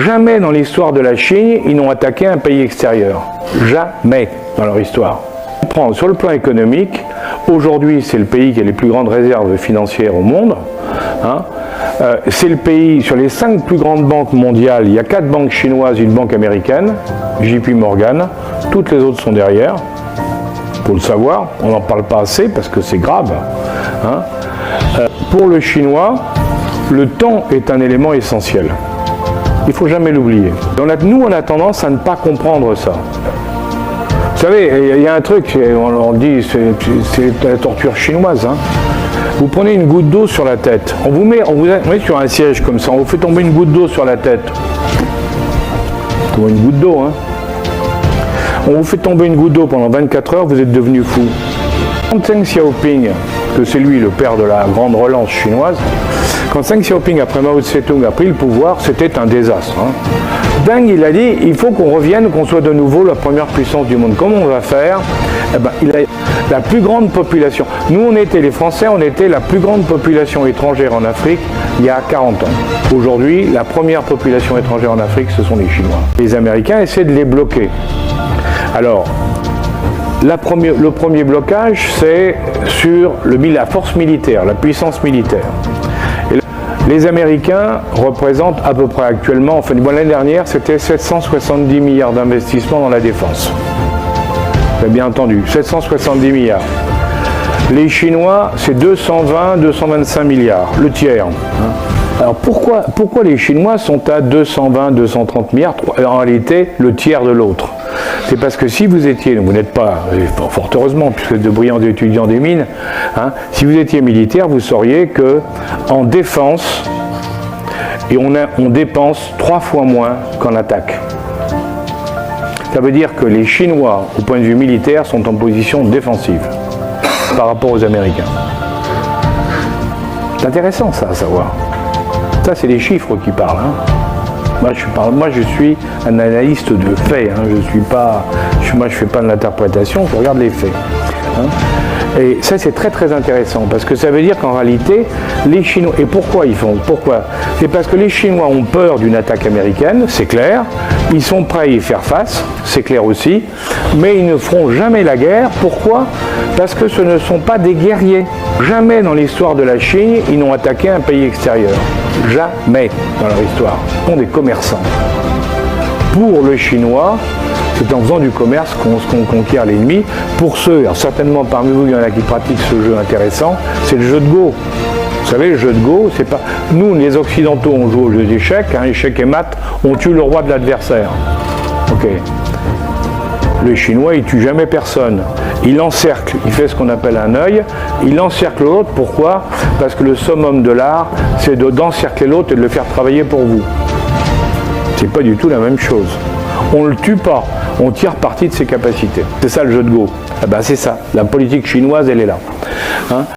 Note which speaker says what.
Speaker 1: Jamais dans l'histoire de la Chine, ils n'ont attaqué un pays extérieur. Jamais dans leur histoire. Sur le plan économique, aujourd'hui c'est le pays qui a les plus grandes réserves financières au monde. C'est le pays, sur les 5 plus grandes banques mondiales, il y a 4 banques chinoises et une banque américaine, JP Morgan, toutes les autres sont derrière. Pour le savoir, on n'en parle pas assez parce que c'est grave. Pour le chinois, le temps est un élément essentiel. Il ne faut jamais l'oublier. Nous, on a tendance à ne pas comprendre ça. Vous savez, il y a un truc, on dit, c'est la torture chinoise. Vous prenez une goutte d'eau sur la tête. On vous met sur un siège comme ça, on vous fait tomber une goutte d'eau sur la tête. Comme une goutte d'eau, On vous fait tomber une goutte d'eau pendant 24 heures, vous êtes devenu fou. Quand Deng Xiaoping, que c'est lui le père de la grande relance chinoise, quand Deng Xiaoping, après Mao Tse-tung, a pris le pouvoir, c'était un désastre. Deng, il a dit, il faut qu'on revienne, qu'on soit de nouveau la première puissance du monde. Comment on va faire? Il a la plus grande population. Nous, les Français, on était la plus grande population étrangère en Afrique il y a 40 ans. Aujourd'hui, la première population étrangère en Afrique, ce sont les Chinois. Les Américains essaient de les bloquer. Alors, le premier blocage, c'est sur la force militaire, la puissance militaire. Et les Américains représentent à peu près actuellement, l'année dernière, c'était 770 milliards d'investissements dans la défense. Vous avez bien entendu, 770 milliards. Les Chinois, c'est 220, 225 milliards, le tiers. Alors pourquoi les Chinois sont à 220, 230 milliards, en réalité le tiers de l'autre? C'est parce que si vous étiez, vous n'êtes pas, fort heureusement, puisque vous êtes de brillants étudiants des mines, si vous étiez militaire, vous sauriez que en défense, on dépense 3 fois moins qu'en attaque. Ça veut dire que les Chinois, au point de vue militaire, sont en position défensive par rapport aux Américains. C'est intéressant ça à savoir. Ça, c'est les chiffres qui parlent. Moi, je suis un analyste de faits. Moi, je fais pas de l'interprétation, je regarde les faits. Et ça, c'est très très intéressant parce que ça veut dire qu'en réalité, les Chinois. Et pourquoi ils font? Pourquoi? C'est parce que les Chinois ont peur d'une attaque américaine, c'est clair. Ils sont prêts à y faire face, c'est clair aussi. Mais ils ne feront jamais la guerre. Pourquoi? Parce que ce ne sont pas des guerriers. Jamais dans l'histoire de la Chine, ils n'ont attaqué un pays extérieur. Jamais dans leur histoire. Ils sont des commerçants. Pour le Chinois, c'est en faisant du commerce qu'on conquiert l'ennemi. Pour ceux, alors certainement parmi vous, il y en a qui pratiquent ce jeu intéressant, c'est le jeu de Go. Vous savez, le jeu de Go, c'est pas... Nous, les Occidentaux, on joue au jeu d'échecs, échecs et maths, on tue le roi de l'adversaire. Ok. Le Chinois, il tue jamais personne. Il encercle, il fait ce qu'on appelle un œil, il encercle l'autre. Pourquoi? Parce que le summum de l'art, c'est d'encercler l'autre et de le faire travailler pour vous. C'est pas du tout la même chose. On ne le tue pas, on tire parti de ses capacités. C'est ça le jeu de Go. C'est ça, la politique chinoise, elle est là.